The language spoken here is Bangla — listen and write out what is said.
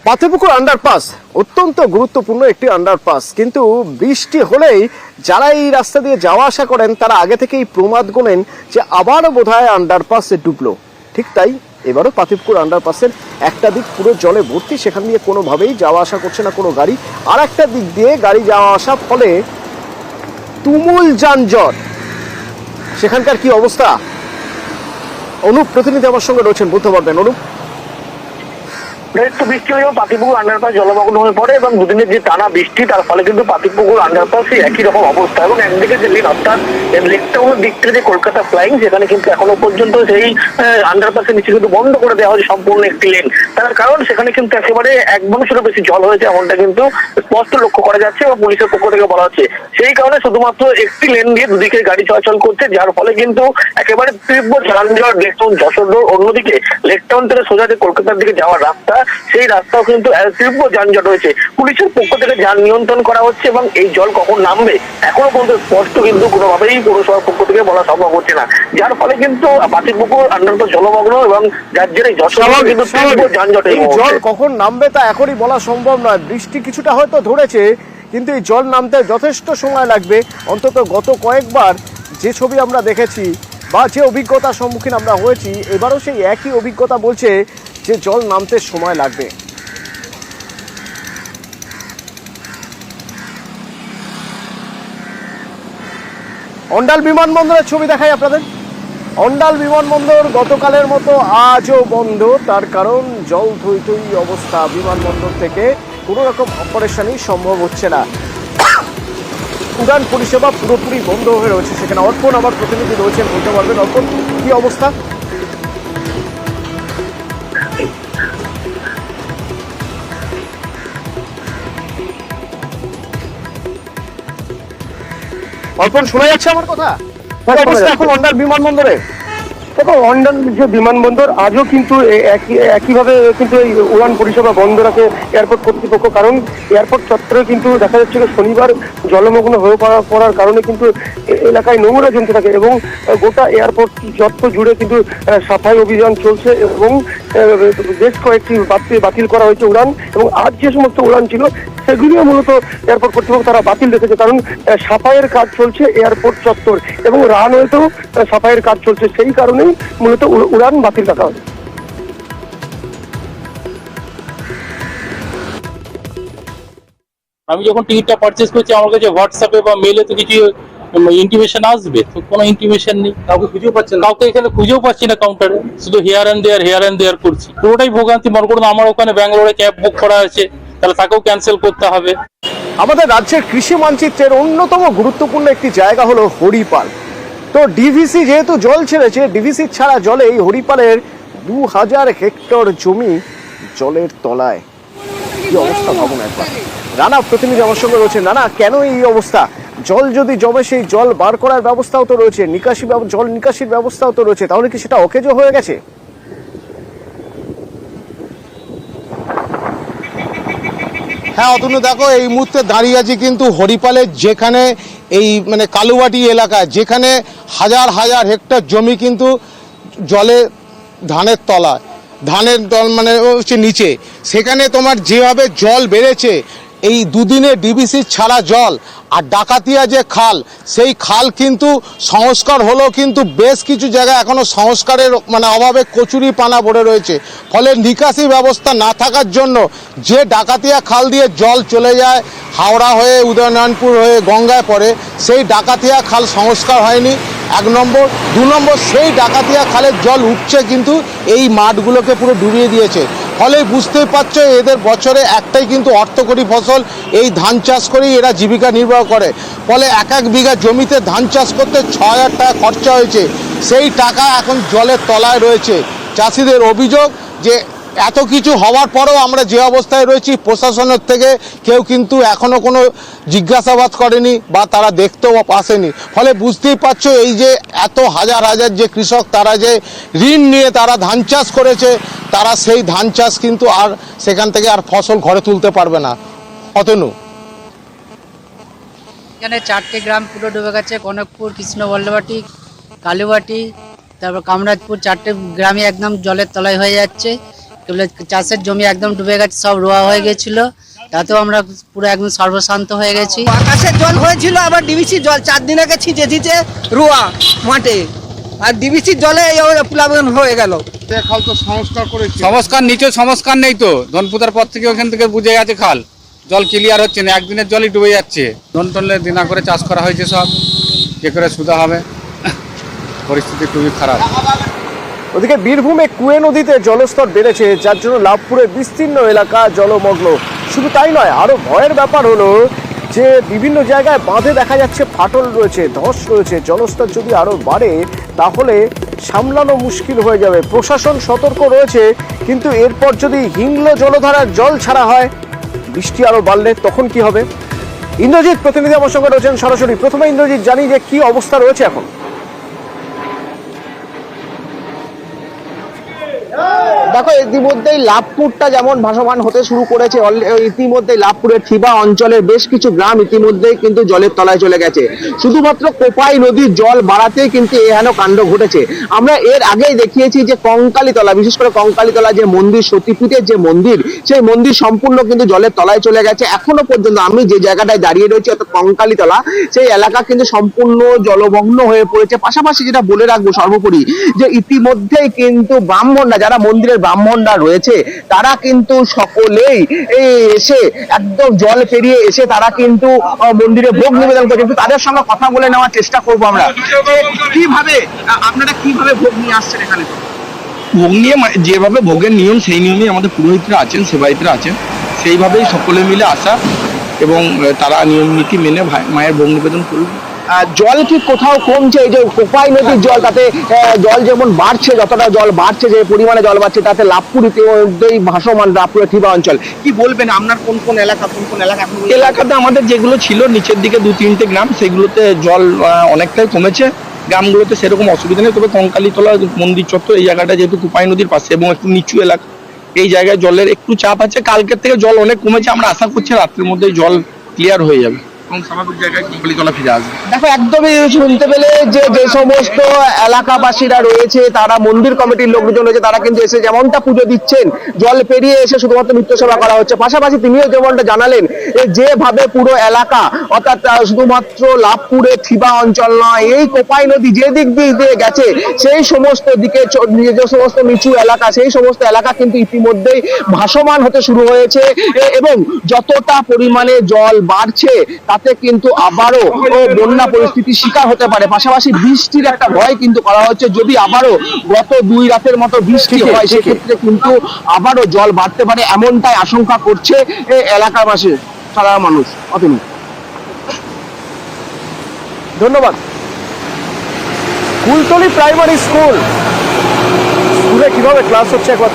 পাথরপুকুর আন্ডারপাস অত্যন্ত গুরুত্বপূর্ণ একটি আন্ডারপাস, কিন্তু বৃষ্টি হলেই যারা এই রাস্তা দিয়ে যাওয়া আসা করেন তারা আগে থেকেই প্রমাদ গোনেন যে আবারও বোধহয় আন্ডারপাসে ডুবলো। ঠিক তাই এবারও পাথরপুকুর আন্ডারপাসের একটা দিক পুরো জলে ভর্তি, সেখান দিয়ে কোনোভাবেই যাওয়া আসা করছে না কোনো গাড়ি, আর একটা দিক দিয়ে গাড়ি যাওয়া আসা, ফলে তুমুল যানজট। সেখানকার কি অবস্থা অনুপ প্রতিনিধি আমার সঙ্গে রয়েছেন, বলতে পারবেন অনুপ? একটু বৃষ্টি হলেও পাতিপুকুর আন্ডারপাস জলমগ্ন হয়ে পড়ে এবং দুদিনের যে টানা বৃষ্টি তার ফলে কিন্তু পাতিপুকুর আন্ডারপাসে একই রকম অবস্থা। এবং একদিকে যে লেন অর্থাৎ লেকটাউনের দিক থেকে যে কলকাতা ফ্লাইং, সেখানে কিন্তু এখনো পর্যন্ত সেই আন্ডারপাসের নিচে কিন্তু বন্ধ করে দেওয়া হয়েছে সম্পূর্ণ একটি লেন। তার কারণ সেখানে কিন্তু একেবারে 1 মানুষেরও বেশি জল হয়েছে, এমনটা কিন্তু স্পষ্ট লক্ষ্য করা যাচ্ছে বা পুলিশের পক্ষ থেকে বলা হচ্ছে। সেই কারণে শুধুমাত্র একটি লেন দিয়ে দুদিকে গাড়ি চলাচল করছে, যার ফলে কিন্তু একেবারে তীব্র যানজট লেকটাউন যশোর রোড। অন্যদিকে লেকটাউন থেকে সোজা যে কলকাতার দিকে যাওয়ার রাস্তা, সেই রাস্তাও কিন্তু তীব্র যানজট হয়েছে। পুলিশের পক্ষ থেকে যান নিয়ন্ত্রণ করা হচ্ছে এবং এই জল কখন নামবে এখনো পর্যন্ত স্পষ্ট কিন্তু কোনোভাবেই পৌরসভার পক্ষ থেকে বলা সম্ভব হচ্ছে না, যার ফলে কিন্তু পাতিপুকুর আন্ডারপাস জলমগ্ন এবং যার জেরে যশোর কিন্তু তীব্র যানজট। এই জল কখন নামবে তা এখনই বলা সম্ভব নয়। বৃষ্টি কিছুটা হয়তো ধরেছে, কিন্তু এই জল নামতে যথেষ্ট সময় লাগবে। অন্তত গত কয়েকবার যে ছবি আমরা দেখেছি বা যে অভিজ্ঞতার সম্মুখীন আমরা হয়েছি, এবারও সেই একই অভিজ্ঞতা বলছে যে জল নামতে সময় লাগবে। অন্ডাল বিমানবন্দরের ছবি দেখাই আপনাদের। অন্ডাল বিমানবন্দর গতকালের মতো আজও বন্ধ, তার কারণ জল থই থই অবস্থা। বিমানবন্দর থেকে কোনো রকম অপারেশনই সম্ভব হচ্ছে না, উড়ান পরিষেবা পুরোপুরি বন্ধ হয়ে রয়েছে। সেখানে অর্পণ আমার প্রতিনিধি রয়েছেন, বলতে পারবেন অর্পণ কি অবস্থা? অর্পণ শোনা যাচ্ছে আমার কথা? এখন অন্ডাল বিমানবন্দরে দেখো, অন্ডাল যে বিমানবন্দর আজও কিন্তু একইভাবে কিন্তু এই উড়ান পরিষেবা বন্ধ রাখে এয়ারপোর্ট কর্তৃপক্ষ। কারণ এয়ারপোর্ট চত্বরে কিন্তু দেখা যাচ্ছে যে শনিবার জলমগ্ন হয়ে পড়ার কারণে কিন্তু এলাকায় নোংরা জমতে থাকে এবং গোটা এয়ারপোর্ট চত্বর জুড়ে কিন্তু সাফাই অভিযান চলছে এবং বেশ কয়েকটি বাতিল করা হয়েছে উড়ান। এবং আজ যে সমস্ত উড়ান ছিল সেগুলিও মূলত এয়ারপোর্ট কর্তৃপক্ষ তারা বাতিল রেখেছে, কারণ সাফাইয়ের কাজ চলছে এয়ারপোর্ট চত্বর এবং রানওয়েতেও সাফাইয়ের কাজ চলছে। সেই কারণেই মূলত উড়ান বাতিল রাখা হয়। আমি যখন টিকিটটা পারচেজ করছি আমার কাছে হোয়াটসঅ্যাপে বা মেলে তো কিছু ইন্টিমেশন আসবে, তো কোনো ইন্টিমেশন নেই, কাউকে খুঁজেও পাচ্ছেন, কাউকে এখানে খুঁজেও পাচ্ছি না কাউন্টারে, শুধু হিয়ার অ্যান্ড দেয়ার করছি। পুরোটাই ভোগান্তি। মনে করুন আমার ওখানে ব্যাঙ্গালোরে ক্যাব বুক করা আছে, তাহলে তাকেও ক্যান্সেল করতে হবে। আমাদের রাজ্যের কৃষি মানচিত্রের অন্যতম গুরুত্বপূর্ণ একটি জায়গা হলো হরিপাল। তো ডিভিসি যেহেতু জল ছেড়েছে, ডিভিসি ছাড়া জলে এই হরিপালের 2000 হেক্টর জমি জলের তলায়। কি অবস্থা ভাবুন একবার। রানা প্রতিনিধি আমার সঙ্গে রয়েছে। রানা, কেন এই অবস্থা? জল যদি জমে সেই জল বার করার ব্যবস্থাও তো রয়েছে, জল নিকাশির ব্যবস্থাও তো রয়েছে, তাহলে কি সেটা অকেজো হয়ে গেছে? হ্যাঁ অতনু, দেখো এই মুহূর্তে দাঁড়িয়ে আছি কিন্তু হরিপালের, যেখানে এই মানে কালুবাটি এলাকায়, যেখানে হাজার হাজার হেক্টর জমি কিন্তু জলে ধানের তলায়, ধানের দল মানে হচ্ছে নিচে। সেখানে তোমার যেভাবে জল বেড়েছে, এই দুদিনে ডিবিসি ছাড়া জল আর ডাকাতিয়া যে খাল, সেই খাল কিন্তু সংস্কার হলো, কিন্তু বেশ কিছু জায়গায় এখনো সংস্কারের মানে অভাবে কচুরি পানা পড়ে রয়েছে। ফলে নিকাশি ব্যবস্থা না থাকার জন্য যে ডাকাতিয়া খাল দিয়ে জল চলে যায় হাওড়া হয়ে উদয়নারায়ণপুর হয়ে গঙ্গায় পড়ে, সেই ডাকাতিয়া খাল সংস্কার হয়নি 1 নম্বর। 2 নম্বর, সেই ডাকাতিয়া খালের জল উঠছে কিন্তু এই মাঠগুলোকে পুরো ডুবিয়ে দিয়েছে। ফলে বুঝতেই পারছো এদের বছরে একটাই কিন্তু অর্থকরী ফসল, এই ধান চাষ করেই এরা জীবিকা নির্বাহ করে। ফলে 1 বিঘা জমিতে ধান চাষ করতে 6000 টাকা খরচা হয়েছে, সেই টাকা এখন জলের তলায় রয়েছে। চাষিদের অভিযোগ যে এত কিছু হওয়ার পরেও আমরা যে অবস্থায় রয়েছি, প্রশাসনের থেকে কেউ কিন্তু এখনও কোনো জিজ্ঞাসাবাদ করেনি বা তারা দেখতেও আসেনি। ফলে বুঝতেই পারছো এই যে এত হাজার হাজার যে কৃষক, তারা যে ঋণ নিয়ে তারা ধান চাষ করেছে, তারা সেই ধান চাষ কিন্তু আর সেখান থেকে আর ফসল ঘরে তুলতে পারবে না। অতনু, এখানে 4টে গ্রাম পুরো ডুবে গেছে, কনকপুর, কৃষ্ণবল্লবাটি, কালুবাটি, তারপর কামরাজপুর, 4টে গ্রামই একদম জলের তলায় হয়ে যাচ্ছে। কেবল চাষের জমি একদম ডুবে গেছে, সব রোয়া হয়ে গেছিল, তাতেও আমরা পুরো একদম সর্বশান্ত হয়ে গেছি। আকাশের জল হয়েছিল, আবার ডিবিসির জল 4 দিন আগে ছিঁচে রোয়া মাঠে, আর ডিবিসির জলে এই প্লাবন হয়ে গেল। খাল তো সংস্কার করেছে, সংস্কার নিচে সংস্কার নেই তো, ধনপুতার পর থেকে ওখান থেকে বুঝে গেছে খাল, জল ক্লিয়ার হচ্ছে না, একদিনের জলই ডুবে যাচ্ছে। ধন টনলে দিনা করে চাষ করা হয়েছে, সব কে করে সুদা হবে, পরিস্থিতি খুবই খারাপ। ওদিকে বীরভূমে কুয়ে নদীতে জলস্তর বেড়েছে, যার জন্য লাভপুরের বিস্তীর্ণ এলাকা জলমগ্ন। শুধু তাই নয়, আরো ভয়ের ব্যাপার হলো যে বিভিন্ন জায়গায় বাঁধে দেখা যাচ্ছে ফাটল রয়েছে, ধস রয়েছে। জলস্তর যদি আরো বাড়ে তাহলে সামলানো মুশকিল হয়ে যাবে। প্রশাসন সতর্ক রয়েছে, কিন্তু এরপর যদি হিংল জলধারার জল ছাড়া হয়, বৃষ্টি আরো বাড়লে তখন কি হবে? ইন্দ্রজিৎ প্রতিনিধি আমার সঙ্গে রয়েছেন সরাসরি। প্রথমে ইন্দ্রজিৎ, জানি যে কি অবস্থা রয়েছে এখন। দেখো, ইতিমধ্যেই লাভপুরটা যেমন ভাসমান হতে শুরু করেছে, ইতিমধ্যেই লাভপুরের থিবা অঞ্চলের বেশ কিছু গ্রাম ইতিমধ্যেই কিন্তু জলের তলায় চলে গেছে। শুধুমাত্র কোপাই নদীর জল বাড়াতেই কিন্তু এহেন কাণ্ড ঘটেছে। আমরা এর আগেই দেখিয়েছি যে কঙ্কালীতলা, বিশেষ করে কঙ্কালীতলা যে মন্দির, সতীপীঠের যে মন্দির, সেই মন্দির সম্পূর্ণ কিন্তু জলের তলায় চলে গেছে। এখনো পর্যন্ত আমি যে জায়গাটায় দাঁড়িয়ে রয়েছি, অর্থাৎ কঙ্কালীতলা, সেই এলাকা কিন্তু সম্পূর্ণ জলমগ্ন হয়ে পড়েছে। পাশাপাশি যেটা বলে রাখবো সর্বোপরি, যে ইতিমধ্যেই কিন্তু ব্রাহ্মণরা, যারা মন্দিরের ব্রাহ্মণরা রয়েছে, তারা কিন্তু সকলেই এসে একদম জল পেরিয়ে এসে তারা কিন্তু মন্দিরে ভোগ নিবেদন করে। কিন্তু তাদের সঙ্গে কথা বলে নেওয়ার চেষ্টা করবো আমরা, কিভাবে আপনারা কিভাবে ভোগ নিয়ে আসছেন এখানে। ভোগ নিয়ে যেভাবে ভোগের নিয়ম, সেই নিয়মে আমাদের পুরোহিতরা আছেন, সেবায়িতরা আছেন, সেইভাবেই সকলে মিলে আসা এবং তারা নিয়ম নীতি মেনে মায়ের ভোগ নিবেদন করবে। জল কি কোথাও কমছে? এই যে কোপাই নদীর জল, তাতে জল যেমন বাড়ছে, যতটা জল বাড়ছে, যে পরিমাণে জল বাড়ছে, তাতে লাভপুর ইতিমধ্যেই ভাসমান, লাভপুরের থিবা অঞ্চল। কি বলবেন, আপনার কোন কোন এলাকা এলাকাতে আমাদের যেগুলো ছিল নিচের দিকে 2-3টে গ্রাম, সেগুলোতে জল অনেকটাই কমেছে। গ্রামগুলোতে সেরকম অসুবিধা নেই, তবে কঙ্কালীতলা মন্দির চত্বর এই জায়গাটা যেহেতু কোপাই নদীর পাশে এবং একটু নিচু এলাকা, এই জায়গায় জলের একটু চাপ আছে। কালকের থেকে জল অনেক কমেছে, আমরা আশা করছি রাত্রের মধ্যে জল ক্লিয়ার হয়ে যাবে এবং স্বাভাবিক জায়গায় কঙ্কালীতলা ফিরে আসবে। দেখো, একদমই শুনতে পেলে যে সমস্ত এলাকাবাসীরা রয়েছে, তারা মন্দির কমিটির লোকজন রয়েছে, তারা কিন্তু এসে যেমনটা পুজো দিচ্ছেন, জল পেরিয়ে এসে শুধুমাত্র নিত্য সেবা করা হচ্ছে। পাশাপাশি তিনিও যেমনটা জানালেন, যেভাবে পুরো এলাকা, অর্থাৎ শুধুমাত্র লাভপুরের থিবা অঞ্চল নয়, এই কোপাই নদী যে দিক দিয়ে গেছে, সেই সমস্ত দিকে যে সমস্ত নিচু এলাকা, সেই সমস্ত এলাকা কিন্তু ইতিমধ্যেই ভাসমান হতে শুরু হয়েছে এবং যতটা পরিমাণে জল বাড়ছে, তাতে কিন্তু আবারও বন্যা পরিস্থিতির শিকার হতে পারে। পাশাপাশি বৃষ্টির একটা ভয় কিন্তু করা হচ্ছে, যদি আবারও গত 2 রাতের মতো বৃষ্টি হয়, সেক্ষেত্রে কিন্তু আবারও জল বাড়তে পারে, এমনটাই আশঙ্কা করছে এলাকাবাসী, সাধারণ মানুষ। অতনু, ধন্যবাদ। কুলতলি প্রাইমারি স্কুলে কিভাবে ক্লাস হচ্ছে একবার